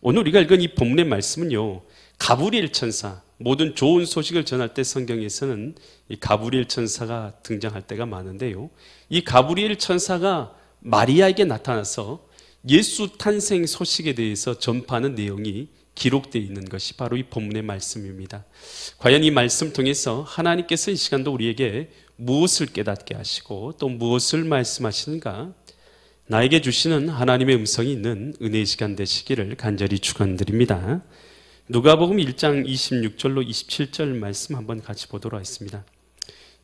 오늘 우리가 읽은 이 본문의 말씀은요, 가브리엘 천사, 모든 좋은 소식을 전할 때 성경에서는 이 가브리엘 천사가 등장할 때가 많은데요, 이 가브리엘 천사가 마리아에게 나타나서 예수 탄생 소식에 대해서 전파하는 내용이 기록되어 있는 것이 바로 이 본문의 말씀입니다. 과연 이 말씀 통해서 하나님께서 이 시간도 우리에게 무엇을 깨닫게 하시고 또 무엇을 말씀하시는가, 나에게 주시는 하나님의 음성이 있는 은혜의 시간 되시기를 간절히 축원드립니다. 누가복음 1장 26절로 27절 말씀 한번 같이 보도록 하겠습니다.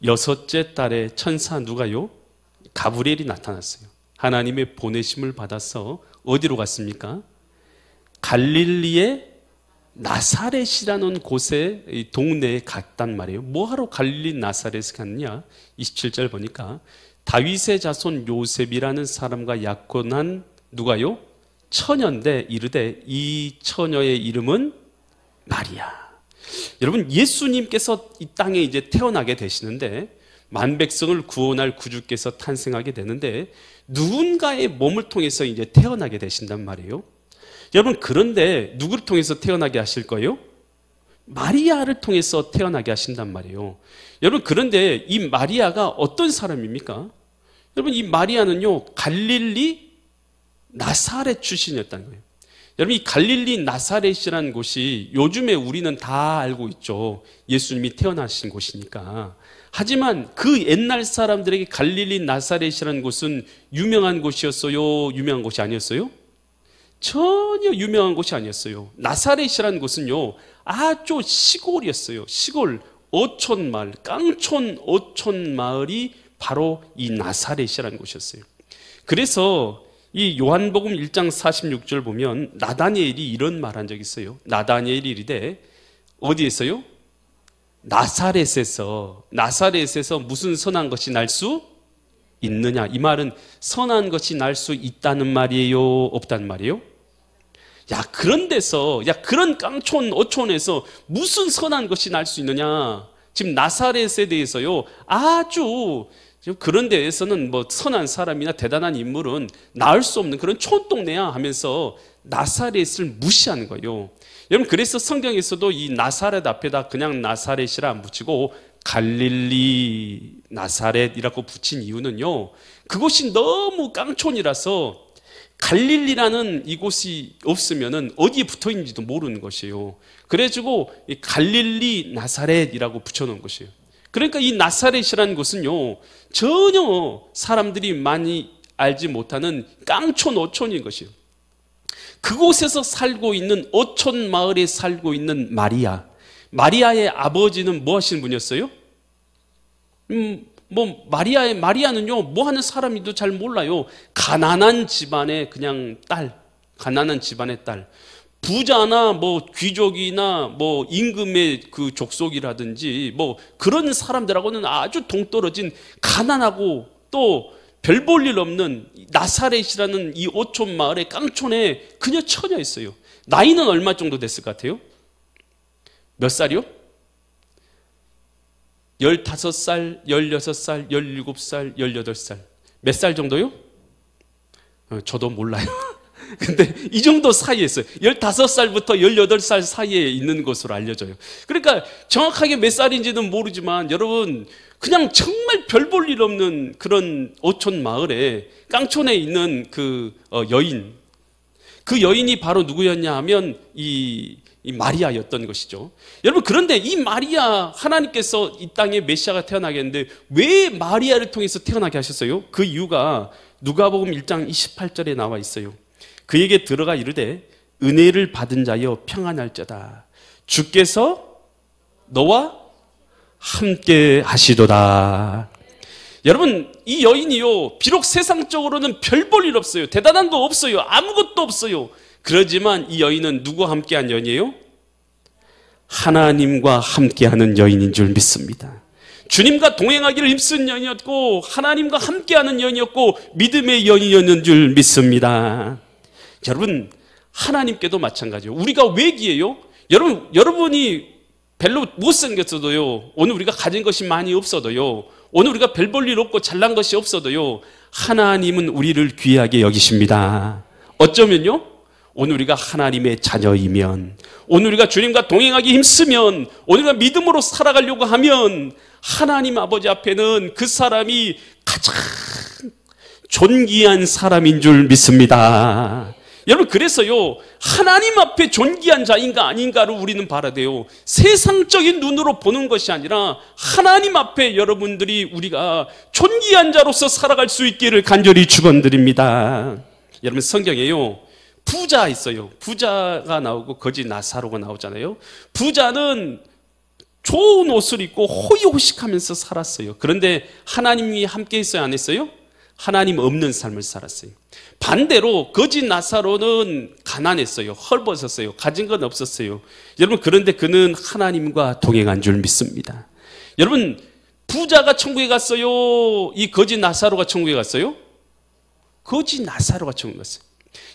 여섯째 달에 천사 누가요? 가브리엘이 나타났어요. 하나님의 보내심을 받아서 어디로 갔습니까? 갈릴리의 나사렛이라는 곳에, 동네에 갔단 말이에요. 뭐하러 갈릴리 나사렛에 갔느냐? 27절 보니까 다윗의 자손 요셉이라는 사람과 약혼한 누가요? 처녀인데 이르되 이 처녀의 이름은 마리아. 여러분, 예수님께서 이 땅에 이제 태어나게 되시는데, 만백성을 구원할 구주께서 탄생하게 되는데 누군가의 몸을 통해서 이제 태어나게 되신단 말이에요. 여러분, 그런데 누구를 통해서 태어나게 하실 거예요? 마리아를 통해서 태어나게 하신단 말이에요. 여러분, 그런데 이 마리아가 어떤 사람입니까? 여러분, 이 마리아는요, 갈릴리 나사렛 출신이었다는 거예요. 여러분, 이 갈릴리 나사렛이라는 곳이 요즘에 우리는 다 알고 있죠. 예수님이 태어나신 곳이니까. 하지만 그 옛날 사람들에게 갈릴리 나사렛이라는 곳은 유명한 곳이었어요? 유명한 곳이 아니었어요? 전혀 유명한 곳이 아니었어요. 나사렛이라는 곳은요, 아주 시골이었어요. 시골, 어촌 마을, 깡촌 어촌 마을이 바로 이 나사렛이라는 곳이었어요. 그래서 이 요한복음 1장 46절 보면 나다니엘이 이런 말 한 적이 있어요. 나다니엘이 이르되 어디에서요? 나사렛에서 무슨 선한 것이 날 수 있느냐. 이 말은 선한 것이 날 수 있다는 말이에요? 없다는 말이에요? 야, 그런 데서, 야, 그런 깡촌 어촌에서 무슨 선한 것이 날 수 있느냐. 지금 나사렛에 대해서요, 아주 그런 데에서는 뭐 선한 사람이나 대단한 인물은 나을 수 없는 그런 촌동네야 하면서 나사렛을 무시하는 거예요. 여러분, 그래서 성경에서도 이 나사렛 앞에다 그냥 나사렛이라 안 붙이고 갈릴리 나사렛이라고 붙인 이유는요, 그곳이 너무 깡촌이라서 갈릴리라는 이곳이 없으면은 어디에 붙어 있는지도 모르는 것이에요. 그래가지고 갈릴리 나사렛이라고 붙여놓은 것이에요. 그러니까 이 나사렛이라는 곳은요, 전혀 사람들이 많이 알지 못하는 깡촌 어촌인 것이에요. 그곳에서 살고 있는 어촌 마을에 살고 있는 마리아의 아버지는 뭐 하시는 분이었어요? 마리아는요, 뭐 하는 사람인지도 잘 몰라요. 가난한 집안의 그냥 딸, 가난한 집안의 딸. 부자나 뭐 귀족이나 뭐 임금의 그 족속이라든지 뭐 그런 사람들하고는 아주 동떨어진 가난하고 또 별 볼 일 없는 나사렛이라는 이 어촌 마을의 깡촌에 그녀 처녀였어요. 나이는 얼마 정도 됐을 것 같아요? 몇 살이요? 15살, 16살, 17살, 18살. 몇 살 정도요? 저도 몰라요. 근데 이 정도 사이에 있어요. 15살부터 18살 사이에 있는 것으로 알려져요. 그러니까 정확하게 몇 살인지는 모르지만 여러분, 그냥 정말 별 볼 일 없는 그런 어촌 마을에 깡촌에 있는 그 여인, 그 여인이 바로 누구였냐 하면 이 마리아였던 것이죠. 여러분, 그런데 이 마리아, 하나님께서 이 땅에 메시아가 태어나겠는데 왜 마리아를 통해서 태어나게 하셨어요? 그 이유가 누가복음 1장 28절에 나와 있어요. 그에게 들어가 이르되 은혜를 받은 자여 평안할자다. 주께서 너와 함께 하시도다. 여러분, 이 여인이요, 비록 세상적으로는 별 볼 일 없어요. 대단한 거 없어요. 아무것도 없어요. 그러지만 이 여인은 누구와 함께한 여인이에요? 하나님과 함께하는 여인인 줄 믿습니다. 주님과 동행하기를 힘쓴 여인이었고 하나님과 함께하는 여인이었고 믿음의 여인이었는 줄 믿습니다. 여러분, 하나님께도 마찬가지예요. 우리가 왜 기해요? 여러분이 별로 못생겼어도요, 오늘 우리가 가진 것이 많이 없어도요, 오늘 우리가 별 볼 일 없고 잘난 것이 없어도요, 하나님은 우리를 귀하게 여기십니다. 어쩌면요, 오늘 우리가 하나님의 자녀이면, 오늘 우리가 주님과 동행하기 힘쓰면, 오늘 우리가 믿음으로 살아가려고 하면 하나님 아버지 앞에는 그 사람이 가장 존귀한 사람인 줄 믿습니다. 여러분, 그래서요, 하나님 앞에 존귀한 자인가 아닌가를 우리는 봐야 돼요. 세상적인 눈으로 보는 것이 아니라 하나님 앞에 여러분들이 우리가 존귀한 자로서 살아갈 수 있기를 간절히 축원드립니다. 여러분, 성경에요, 부자 있어요. 부자가 나오고 거지 나사로가 나오잖아요. 부자는 좋은 옷을 입고 호의호식하면서 살았어요. 그런데 하나님이 함께 있어요, 안 했어요? 하나님 없는 삶을 살았어요. 반대로 거지 나사로는 가난했어요. 헐벗었어요. 가진 건 없었어요. 여러분, 그런데 그는 하나님과 동행한 줄 믿습니다. 여러분, 부자가 천국에 갔어요? 이 거지 나사로가 천국에 갔어요? 거지 나사로가 천국에 갔어요.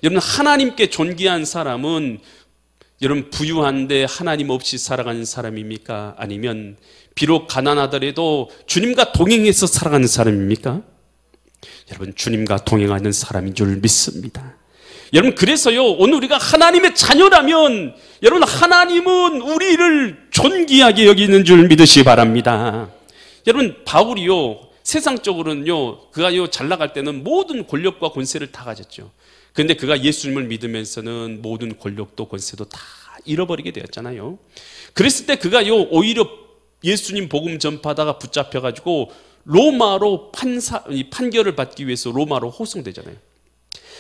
여러분, 하나님께 존귀한 사람은 여러분 부유한데 하나님 없이 살아가는 사람입니까? 아니면 비록 가난하더라도 주님과 동행해서 살아가는 사람입니까? 여러분, 주님과 동행하는 사람인 줄 믿습니다. 여러분, 그래서요, 오늘 우리가 하나님의 자녀라면 여러분, 하나님은 우리를 존귀하게 여기는 줄 믿으시기 바랍니다. 여러분, 바울이요, 세상적으로는요, 그가 잘 나갈 때는 모든 권력과 권세를 다 가졌죠. 그런데 그가 예수님을 믿으면서는 모든 권력도 권세도 다 잃어버리게 되었잖아요. 그랬을 때 그가요, 오히려 예수님 복음 전파하다가 붙잡혀가지고 로마로 판결을 받기 위해서 로마로 호송되잖아요.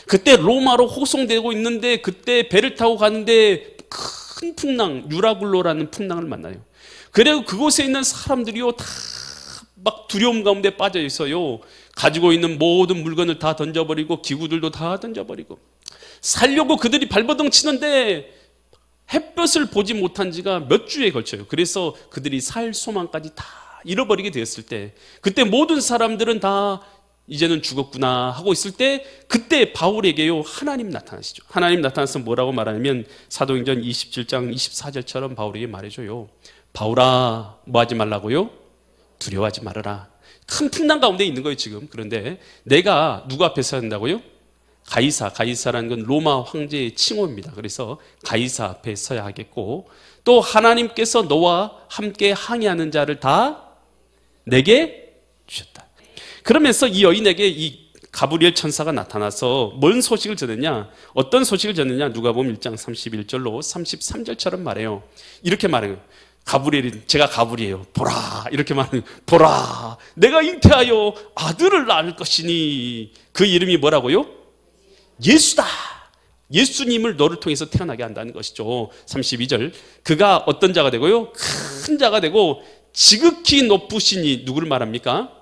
그때 로마로 호송되고 있는데 그때 배를 타고 가는데 큰 풍랑, 유라굴로라는 풍랑을 만나요. 그래서 그곳에 있는 사람들이요, 다 막 두려움 가운데 빠져 있어요. 가지고 있는 모든 물건을 다 던져버리고 기구들도 다 던져버리고 살려고 그들이 발버둥 치는데 햇볕을 보지 못한 지가 몇 주에 걸쳐요. 그래서 그들이 살 소망까지 다 잃어버리게 되었을 때, 그때 모든 사람들은 다 이제는 죽었구나 하고 있을 때, 그때 바울에게요, 하나님 나타나시죠. 하나님 나타나서 뭐라고 말하냐면 사도행전 27장 24절처럼 바울에게 말해줘요. 바울아, 뭐 하지 말라고요? 두려워하지 말아라. 큰 풍랑 가운데 있는 거예요, 지금. 그런데 내가 누구 앞에 서야 한다고요? 가이사라는 건 로마 황제의 칭호입니다. 그래서 가이사 앞에 서야 하겠고, 또 하나님께서 너와 함께 항해하는 자를 다 내게 주셨다. 그러면서 이 여인에게 이 가브리엘 천사가 나타나서 뭔 소식을 전했냐? 어떤 소식을 전했냐? 누가복음 1장 31절로 33절처럼 말해요. 이렇게 말해요. 제가 가브리엘이에요. 보라, 이렇게 말해요. 보라, 내가 잉태하여 아들을 낳을 것이니 그 이름이 뭐라고요? 예수다. 예수님을 너를 통해서 태어나게 한다는 것이죠. 32절, 그가 어떤 자가 되고요? 큰 자가 되고 지극히 높으시니, 누구를 말합니까?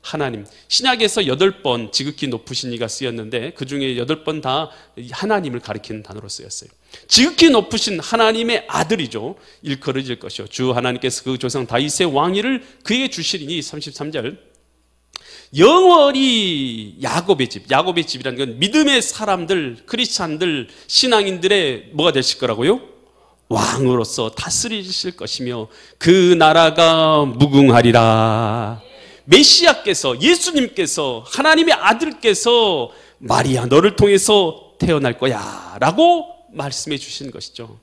하나님. 신약에서 8번 지극히 높으시니가 쓰였는데 그 중에 8번 다 하나님을 가리키는 단어로 쓰였어요. 지극히 높으신 하나님의 아들이죠. 일컬어질 것이요, 주 하나님께서 그 조상 다윗의 왕위를 그에게 주시리니. 33절, 영원히 야곱의 집이라는 건 믿음의 사람들, 크리스찬들, 신앙인들의 뭐가 되실 거라고요? 왕으로서 다스리실 것이며 그 나라가 무궁하리라. 메시아께서, 예수님께서, 하나님의 아들께서 마리아 너를 통해서 태어날 거야 라고 말씀해 주시는 것이죠.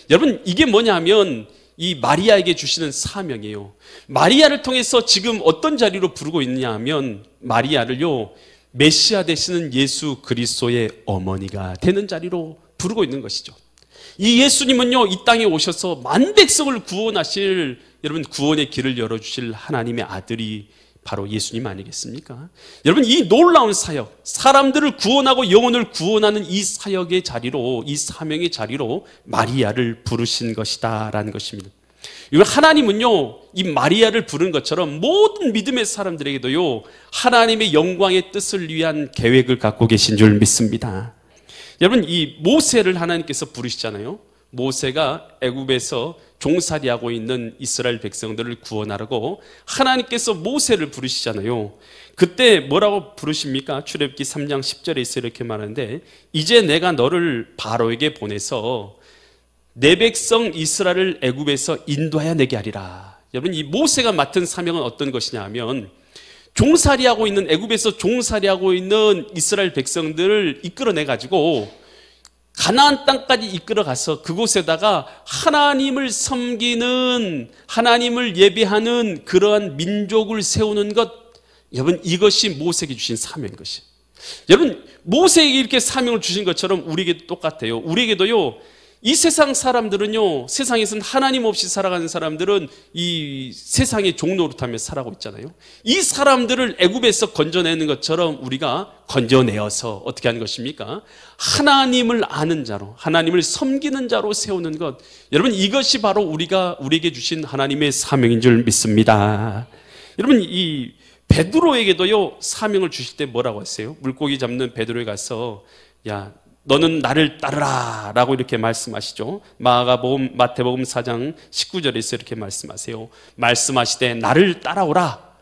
여러분, 이게 뭐냐면 이 마리아에게 주시는 사명이에요. 마리아를 통해서 지금 어떤 자리로 부르고 있느냐 하면 마리아를요, 메시아 되시는 예수 그리스도의 어머니가 되는 자리로 부르고 있는 것이죠. 이 예수님은요, 이 땅에 오셔서 만 백성을 구원하실, 여러분, 구원의 길을 열어주실 하나님의 아들이 바로 예수님 아니겠습니까? 여러분, 이 놀라운 사역, 사람들을 구원하고 영혼을 구원하는 이 사역의 자리로, 이 사명의 자리로 마리아를 부르신 것이다 라는 것입니다. 하나님은요, 이 마리아를 부른 것처럼 모든 믿음의 사람들에게도요, 하나님의 영광의 뜻을 위한 계획을 갖고 계신 줄 믿습니다. 여러분, 이 모세를 하나님께서 부르시잖아요. 모세가 애굽에서 종살이하고 있는 이스라엘 백성들을 구원하라고 하나님께서 모세를 부르시잖아요. 그때 뭐라고 부르십니까? 출애굽기 3장 10절에 이렇게 말하는데, 이제 내가 너를 바로에게 보내서 내 백성 이스라엘을 애굽에서 인도하여 내게 하리라. 여러분, 이 모세가 맡은 사명은 어떤 것이냐 하면, 종살이하고 있는, 애굽에서 종살이하고 있는 이스라엘 백성들을 이끌어내 가지고 가나안 땅까지 이끌어가서 그곳에다가 하나님을 섬기는, 하나님을 예배하는 그러한 민족을 세우는 것, 여러분 이것이 모세에게 주신 사명인 것이에요. 여러분 모세에게 이렇게 사명을 주신 것처럼 우리에게도 똑같아요. 우리에게도요, 이 세상 사람들은요, 세상에서는 하나님 없이 살아가는 사람들은 이 세상의 종노릇하며 살아가고 있잖아요. 이 사람들을 애굽에서 건져내는 것처럼 우리가 건져내어서 어떻게 하는 것입니까? 하나님을 아는 자로, 하나님을 섬기는 자로 세우는 것, 여러분 이것이 바로 우리에게 주신 하나님의 사명인 줄 믿습니다. 여러분 이 베드로에게도요 사명을 주실 때 뭐라고 했어요? 물고기 잡는 베드로에 가서 야 너는 나를 따르라 라고 이렇게 말씀하시죠. 마태복음 4장 19절에서 이렇게 말씀하세요. 말씀하시되 나를 따라오라.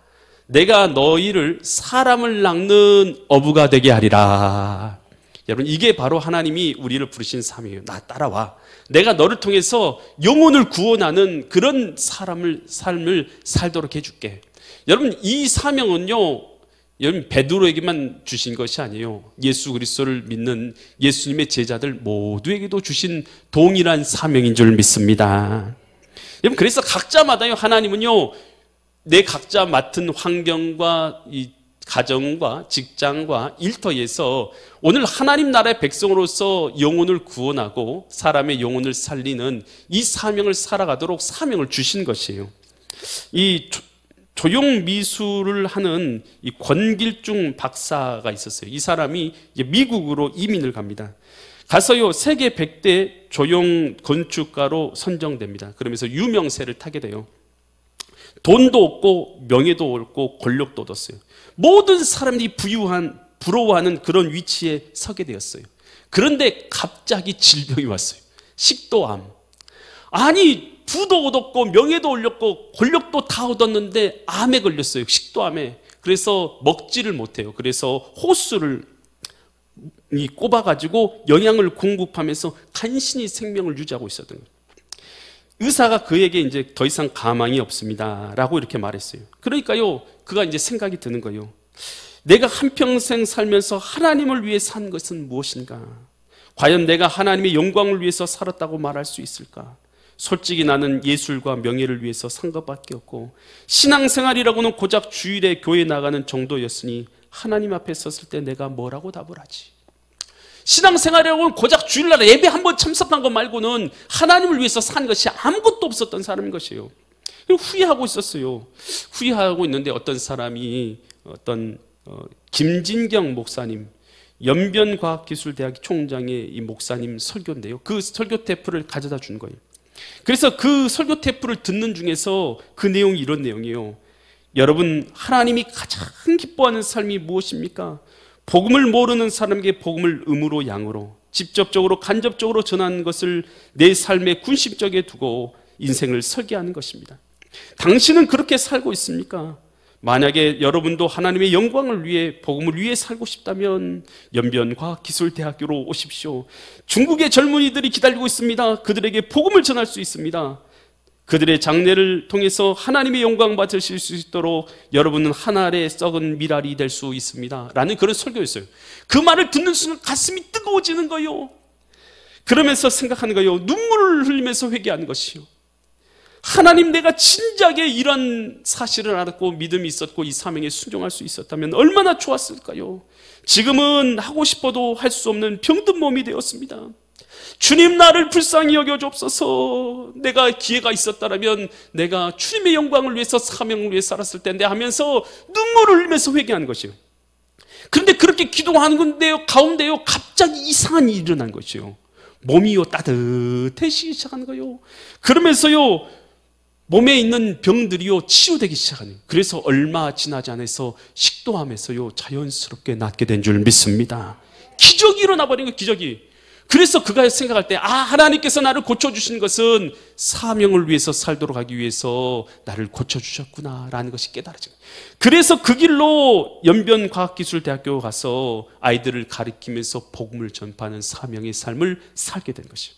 내가 너희를 사람을 낚는 어부가 되게 하리라. 여러분 이게 바로 하나님이 우리를 부르신 사명이에요. 나 따라와. 내가 너를 통해서 영혼을 구원하는 그런 삶을 살도록 해줄게. 여러분 이 사명은요, 여러분 베드로에게만 주신 것이 아니에요. 예수 그리스도를 믿는 예수님의 제자들 모두에게도 주신 동일한 사명인 줄 믿습니다. 여러분 그래서 각자마다요, 하나님은요 내 각자 맡은 환경과 이 가정과 직장과 일터에서 오늘 하나님 나라의 백성으로서 영혼을 구원하고 사람의 영혼을 살리는 이 사명을 살아가도록 사명을 주신 것이에요. 이 조형 미술을 하는 이 권길중 박사가 있었어요. 이 사람이 미국으로 이민을 갑니다. 가서요 세계 100대 조형 건축가로 선정됩니다. 그러면서 유명세를 타게 돼요. 돈도 얻고 명예도 얻고 권력도 얻었어요. 모든 사람들이 부러워하는 그런 위치에 서게 되었어요. 그런데 갑자기 질병이 왔어요. 식도암. 아니 부도 얻었고 명예도 올렸고 권력도 다 얻었는데 암에 걸렸어요. 식도암에. 그래서 먹지를 못해요. 그래서 호수를 꼽아가지고 영양을 공급하면서 간신히 생명을 유지하고 있었던 거예요. 의사가 그에게 이제 더 이상 가망이 없습니다 라고 이렇게 말했어요. 그러니까요 그가 이제 생각이 드는 거예요. 내가 한평생 살면서 하나님을 위해 산 것은 무엇인가? 과연 내가 하나님의 영광을 위해서 살았다고 말할 수 있을까? 솔직히 나는 예술과 명예를 위해서 산 것밖에 없고 신앙생활이라고는 고작 주일에 교회 나가는 정도였으니 하나님 앞에 섰을 때 내가 뭐라고 답을 하지? 신앙생활이라고는 고작 주일날 예배 한번 참석한 것 말고는 하나님을 위해서 산 것이 아무것도 없었던 사람인 것이에요. 후회하고 있었어요. 후회하고 있는데 어떤 사람이 김진경 목사님, 연변과학기술대학 총장의 이 목사님 설교인데요, 그 설교 테이프를 가져다 준 거예요. 그래서 그 설교 테이프를 듣는 중에서 그 내용이 이런 내용이에요. 여러분 하나님이 가장 기뻐하는 삶이 무엇입니까? 복음을 모르는 사람에게 복음을 음으로 양으로 직접적으로 간접적으로 전하는 것을 내 삶의 군심적에 두고 인생을 설계하는 것입니다. 당신은 그렇게 살고 있습니까? 만약에 여러분도 하나님의 영광을 위해 복음을 위해 살고 싶다면 연변과학기술대학교로 오십시오. 중국의 젊은이들이 기다리고 있습니다. 그들에게 복음을 전할 수 있습니다. 그들의 장래를 통해서 하나님의 영광 받으실 수 있도록 여러분은 하늘의 썩은 미랄이 될 수 있습니다 라는 그런 설교였어요. 그 말을 듣는 순간 가슴이 뜨거워지는 거예요. 그러면서 생각하는 거예요. 눈물을 흘리면서 회개하는 것이요, 하나님 내가 진작에 이런 사실을 알았고 믿음이 있었고 이 사명에 순종할 수 있었다면 얼마나 좋았을까요? 지금은 하고 싶어도 할 수 없는 병든 몸이 되었습니다. 주님 나를 불쌍히 여겨주옵소서. 내가 기회가 있었다면 내가 주님의 영광을 위해서 사명을 위해 살았을 텐데 하면서 눈물을 흘리면서 회개하는 것이에요. 그런데 그렇게 기도하는 건데요, 가운데요 갑자기 이상한 일이 일어난 것이에요. 몸이요 따뜻해지기 시작하는 거예요. 그러면서요 몸에 있는 병들이요 치유되기 시작하는. 그래서 얼마 지나지 않아서 식도암에서요 자연스럽게 낫게 된 줄 믿습니다. 기적이 일어나 버린 거예요. 기적이. 그래서 그가 생각할 때 하나님께서 나를 고쳐주신 것은 사명을 위해서 살도록 하기 위해서 나를 고쳐주셨구나 라는 것이 깨달아진 거예요. 그래서 그 길로 연변과학기술대학교 가서 아이들을 가르치면서 복음을 전파하는 사명의 삶을 살게 된 것이에요.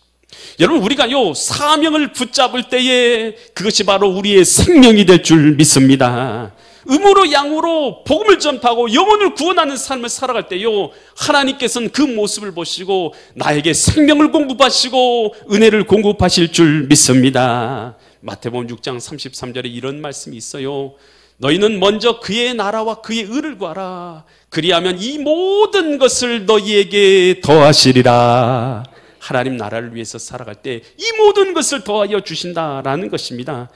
여러분, 우리가요 사명을 붙잡을 때에 그것이 바로 우리의 생명이 될 줄 믿습니다. 음으로 양으로 복음을 전파하고 영혼을 구원하는 삶을 살아갈 때요, 하나님께서는 그 모습을 보시고 나에게 생명을 공급하시고 은혜를 공급하실 줄 믿습니다. 마태복음 6장 33절에 이런 말씀이 있어요. 너희는 먼저 그의 나라와 그의 의를 구하라. 그리하면 이 모든 것을 너희에게 더하시리라. 하나님 나라를 위해서 살아갈 때 이 모든 것을 더하여 주신다라는 것입니다.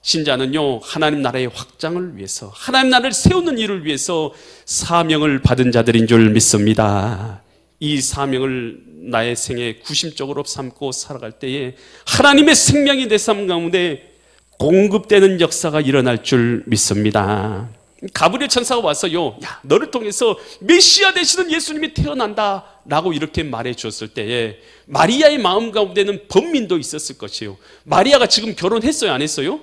신자는요, 하나님 나라의 확장을 위해서, 하나님 나라를 세우는 일을 위해서 사명을 받은 자들인 줄 믿습니다. 이 사명을 나의 생에 구심적으로 삼고 살아갈 때에 하나님의 생명이 내 삶 가운데 공급되는 역사가 일어날 줄 믿습니다. 가브리엘 천사가 와서요, 야, 너를 통해서 메시아 되시는 예수님이 태어난다 라고 이렇게 말해 주었을 때에 마리아의 마음 가운데는 번민도 있었을 것이에요. 마리아가 지금 결혼했어요, 안 했어요?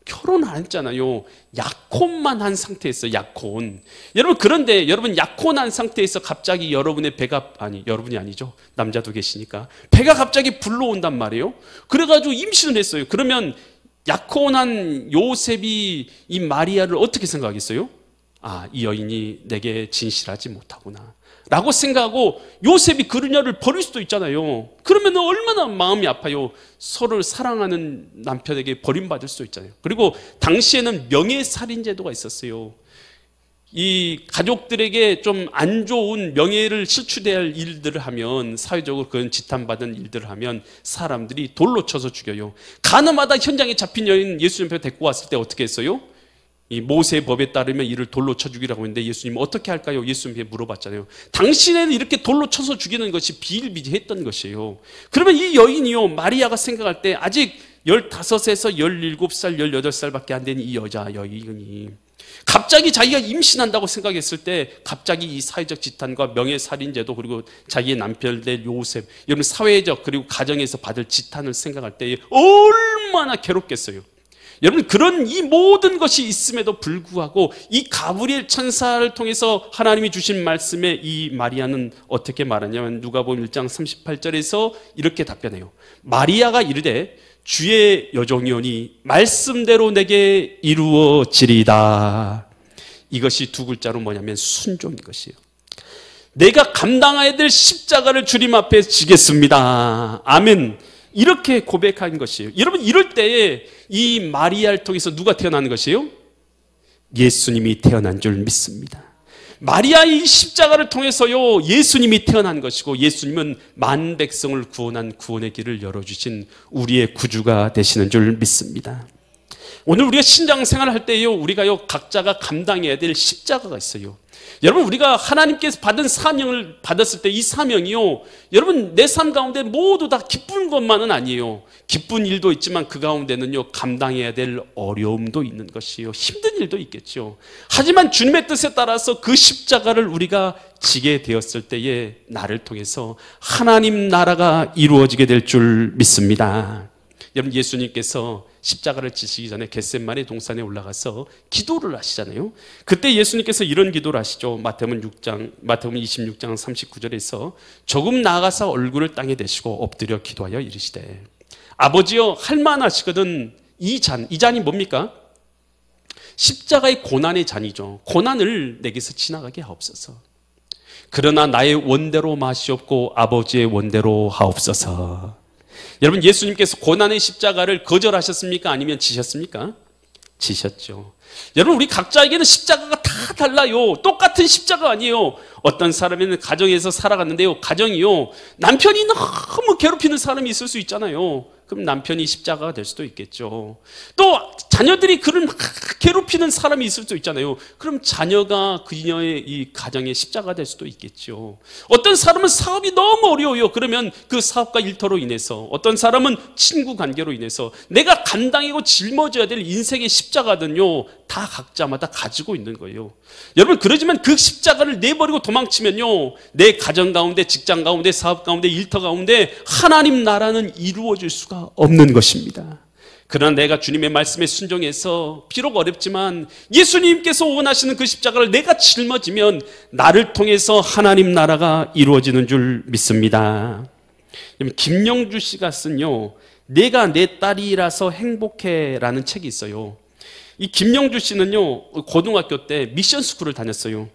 결혼 안 했잖아요. 약혼만 한 상태였어요. 약혼. 여러분, 그런데 여러분 약혼한 상태에서 갑자기 여러분의 배가, 아니 여러분이 아니죠, 남자도 계시니까 배가 갑자기 불러온단 말이에요. 그래가지고 임신을 했어요. 그러면 약혼한 요셉이 이 마리아를 어떻게 생각하겠어요? 아, 이 여인이 내게 진실하지 못하구나 라고 생각하고 요셉이 그녀를 버릴 수도 있잖아요. 그러면 얼마나 마음이 아파요. 서로를 사랑하는 남편에게 버림받을 수도 있잖아요. 그리고 당시에는 명예살인제도가 있었어요. 이 가족들에게 좀 안 좋은 명예를 실추돼야 할 일들을 하면, 사회적으로 그런 지탄받은 일들을 하면 사람들이 돌로 쳐서 죽여요. 가나마다 현장에 잡힌 여인 예수님 앞에 데리고 왔을 때 어떻게 했어요? 이 모세의 법에 따르면 이를 돌로 쳐 죽이라고 했는데 예수님 어떻게 할까요? 예수님께 물어봤잖아요. 당신에는 이렇게 돌로 쳐서 죽이는 것이 비일비재했던 것이에요. 그러면 이 여인이요, 마리아가 생각할 때 아직 15에서 17살, 18살밖에 안 된 이 여인이 갑자기 자기가 임신한다고 생각했을 때 갑자기 이 사회적 지탄과 명예살인제도, 그리고 자기의 남편 될 요셉, 여러분 사회적 그리고 가정에서 받을 지탄을 생각할 때 얼마나 괴롭겠어요. 여러분, 그런 이 모든 것이 있음에도 불구하고 이 가브리엘 천사를 통해서 하나님이 주신 말씀에 이 마리아는 어떻게 말하냐면 누가복음 1장 38절에서 이렇게 답변해요. 마리아가 이르되 주의 여종이오니 말씀대로 내게 이루어지리이다. 이것이 두 글자로 뭐냐면 순종인 것이에요. 내가 감당해야 될 십자가를 주님 앞에 지겠습니다. 아멘. 이렇게 고백한 것이에요. 여러분, 이럴 때에 이 마리아를 통해서 누가 태어나는 것이에요? 예수님이 태어난 줄 믿습니다. 마리아의 십자가를 통해서요, 예수님이 태어난 것이고, 예수님은 만 백성을 구원한 구원의 길을 열어주신 우리의 구주가 되시는 줄 믿습니다. 오늘 우리가 신앙생활을 할 때요, 우리가요 각자가 감당해야 될 십자가가 있어요. 여러분, 우리가 하나님께서 받은 사명을 받았을 때 이 사명이요, 여러분 내 삶 가운데 모두 다 기쁜 것만은 아니에요. 기쁜 일도 있지만 그 가운데는요 감당해야 될 어려움도 있는 것이에요. 힘든 일도 있겠죠. 하지만 주님의 뜻에 따라서 그 십자가를 우리가 지게 되었을 때에 나를 통해서 하나님 나라가 이루어지게 될 줄 믿습니다. 여러분, 예수님께서 십자가를 지시기 전에 겟세마네 동산에 올라가서 기도를 하시잖아요. 그때 예수님께서 이런 기도를 하시죠. 마태복음 26장 39절에서 조금 나아가서 얼굴을 땅에 대시고 엎드려 기도하여 이르시되 아버지여, 할만하시거든 이 잔이 뭡니까? 십자가의 고난의 잔이죠. 고난을 내게서 지나가게 하옵소서. 그러나 나의 원대로 마시옵고 아버지의 원대로 하옵소서. 여러분, 예수님께서 고난의 십자가를 거절하셨습니까? 아니면 지셨습니까? 지셨죠. 여러분, 우리 각자에게는 십자가가 다 달라요. 똑같은 십자가 아니에요. 어떤 사람은 가정에서 살아갔는데요, 가정이요 남편이 너무 괴롭히는 사람이 있을 수 있잖아요. 그럼 남편이 십자가가 될 수도 있겠죠. 또 자녀들이 그를 막 괴롭히는 사람이 있을 수도 있잖아요. 그럼 자녀가 그녀의 이 가정의 십자가가 될 수도 있겠죠. 어떤 사람은 사업이 너무 어려워요. 그러면 그 사업과 일터로 인해서, 어떤 사람은 친구 관계로 인해서 내가 감당하고 짊어져야 될 인생의 십자가는요 다 각자마다 가지고 있는 거예요. 여러분, 그러지만 그 십자가를 내버리고 도망치면요 내 가정 가운데, 직장 가운데, 사업 가운데, 일터 가운데 하나님 나라는 이루어질 수가 없는 것입니다. 그러나 내가 주님의 말씀에 순종해서 비록 어렵지만 예수님께서 원하시는 그 십자가를 내가 짊어지면 나를 통해서 하나님 나라가 이루어지는 줄 믿습니다. 김영주 씨가 쓴요, 내가 내 딸이라서 행복해라는 책이 있어요. 이 김영주 씨는요, 고등학교 때 미션 스쿨을 다녔어요.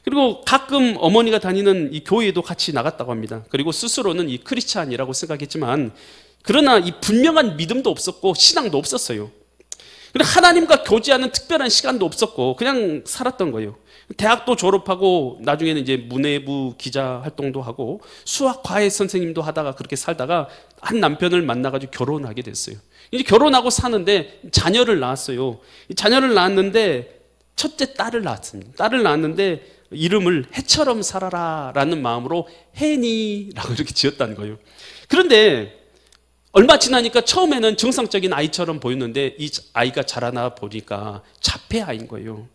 그리고 가끔 어머니가 다니는 이 교회에도 같이 나갔다고 합니다. 그리고 스스로는 이 크리스찬이라고 생각했지만, 그러나 이 분명한 믿음도 없었고 신앙도 없었어요. 그리고 하나님과 교제하는 특별한 시간도 없었고 그냥 살았던 거예요. 대학도 졸업하고 나중에는 이제 문예부 기자 활동도 하고 수학 과외 선생님도 하다가 그렇게 살다가 한 남편을 만나가지고 결혼하게 됐어요. 이제 결혼하고 사는데 자녀를 낳았어요. 자녀를 낳았는데 첫째 딸을 낳았습니다. 딸을 낳았는데 이름을 해처럼 살아라 라는 마음으로 해니라고 이렇게 지었다는 거예요. 그런데 얼마 지나니까 처음에는 정상적인 아이처럼 보였는데 이 아이가 자라나 보니까 자폐아인 거예요.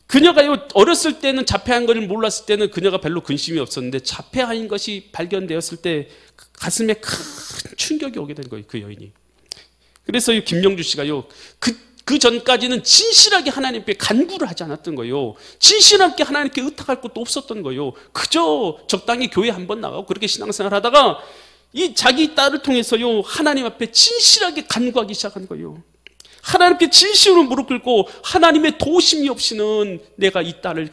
그녀가요, 어렸을 때는 자폐한 것을 몰랐을 때는 그녀가 별로 근심이 없었는데 자폐아인 것이 발견되었을 때 가슴에 큰 충격이 오게 된 거예요, 그 여인이. 그래서 김영주 씨가요, 그 전까지는 진실하게 하나님께 간구를 하지 않았던 거예요. 진실하게 하나님께 의탁할 것도 없었던 거예요. 그저 적당히 교회 한번 나가고 그렇게 신앙생활 하다가 이 자기 딸을 통해서요, 하나님 앞에 진실하게 간구하기 시작한 거예요. 하나님께 진심으로 무릎 꿇고 하나님의 도우심이 없이는 내가 이 딸을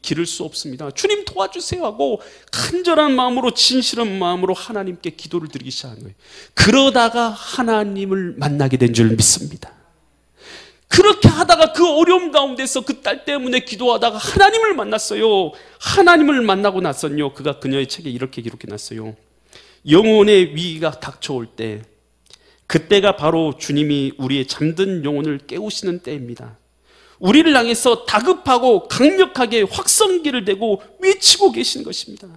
기를 수 없습니다. 주님 도와주세요 하고 간절한 마음으로, 진실한 마음으로 하나님께 기도를 드리기 시작한 거예요. 그러다가 하나님을 만나게 된 줄 믿습니다. 그렇게 하다가 그 어려움 가운데서 그 딸 때문에 기도하다가 하나님을 만났어요. 하나님을 만나고 나서는요, 그가 그녀의 책에 이렇게 기록해놨어요. 영혼의 위기가 닥쳐올 때, 그때가 바로 주님이 우리의 잠든 영혼을 깨우시는 때입니다. 우리를 향해서 다급하고 강력하게 확성기를 대고 외치고 계신 것입니다.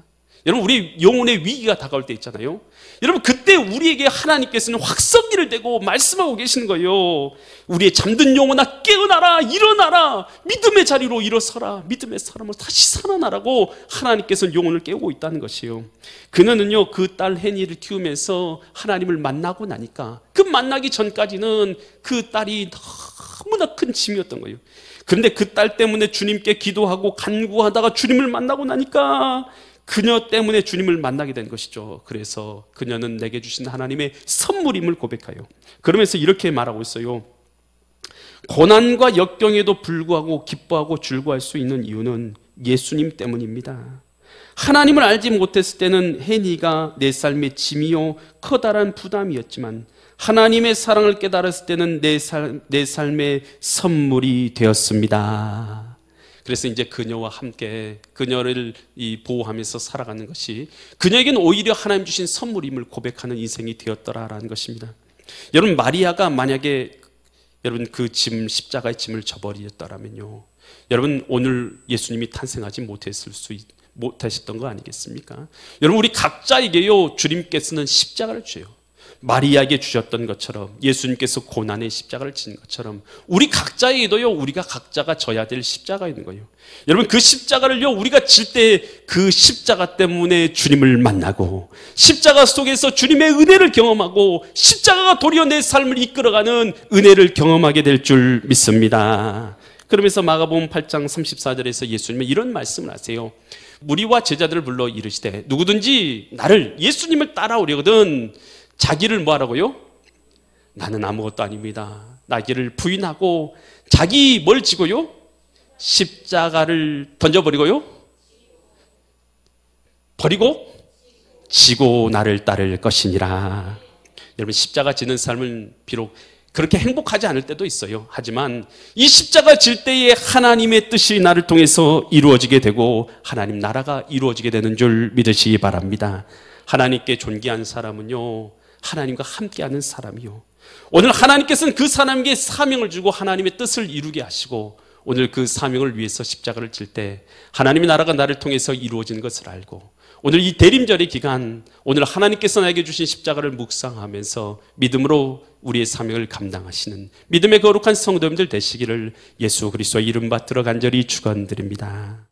여러분, 우리 영혼의 위기가 다가올 때 있잖아요. 여러분, 그때 우리에게 하나님께서는 확성기를 대고 말씀하고 계시는 거예요. 우리의 잠든 영혼아 깨어나라, 일어나라, 믿음의 자리로 일어서라, 믿음의 사람을 다시 살아나라고 하나님께서는 영혼을 깨우고 있다는 것이에요. 그녀는요, 그 딸 해니를 키우면서 하나님을 만나고 나니까, 그 만나기 전까지는 그 딸이 너무나 큰 짐이었던 거예요. 그런데 그 딸 때문에 주님께 기도하고 간구하다가 주님을 만나고 나니까 그녀 때문에 주님을 만나게 된 것이죠. 그래서 그녀는 내게 주신 하나님의 선물임을 고백하여, 그러면서 이렇게 말하고 있어요. 고난과 역경에도 불구하고 기뻐하고 즐거워할 수 있는 이유는 예수님 때문입니다. 하나님을 알지 못했을 때는 해니가 내 삶의 짐이요 커다란 부담이었지만, 하나님의 사랑을 깨달았을 때는 내 삶의 선물이 되었습니다. 그래서 이제 그녀와 함께 그녀를 보호하면서 살아가는 것이 그녀에게는 오히려 하나님 주신 선물임을 고백하는 인생이 되었더라라는 것입니다. 여러분, 마리아가 만약에 여러분 그 짐, 십자가의 짐을 져버렸더라면요, 여러분 오늘 예수님이 탄생하지 못하셨던 거 아니겠습니까? 여러분, 우리 각자에게요, 주님께서는 십자가를 주세요. 마리아에게 주셨던 것처럼, 예수님께서 고난의 십자가를 지는 것처럼 우리 각자에게도요, 우리가 각자가 져야 될 십자가 있는 거예요. 여러분, 그 십자가를요, 우리가 질 때 그 십자가 때문에 주님을 만나고, 십자가 속에서 주님의 은혜를 경험하고, 십자가가 도리어 내 삶을 이끌어가는 은혜를 경험하게 될 줄 믿습니다. 그러면서 마가복음 8장 34절에서 예수님은 이런 말씀을 하세요. 무리와 제자들을 불러 이르시되, 누구든지 나를, 예수님을 따라오려거든 자기를 뭐 하라고요? 나는 아무것도 아닙니다. 나기를 부인하고 자기 뭘 지고요? 십자가를 던져버리고요? 버리고 지고 나를 따를 것이니라. 여러분, 십자가 지는 삶은 비록 그렇게 행복하지 않을 때도 있어요. 하지만 이 십자가 질 때에 하나님의 뜻이 나를 통해서 이루어지게 되고 하나님 나라가 이루어지게 되는 줄 믿으시기 바랍니다. 하나님께 존귀한 사람은요, 하나님과 함께하는 사람이요, 오늘 하나님께서는 그 사람에게 사명을 주고 하나님의 뜻을 이루게 하시고, 오늘 그 사명을 위해서 십자가를 질 때 하나님의 나라가 나를 통해서 이루어지는 것을 알고, 오늘 이 대림절의 기간, 오늘 하나님께서 나에게 주신 십자가를 묵상하면서 믿음으로 우리의 사명을 감당하시는 믿음의 거룩한 성도님들 되시기를 예수 그리스도의 이름 받들어 간절히 축원드립니다.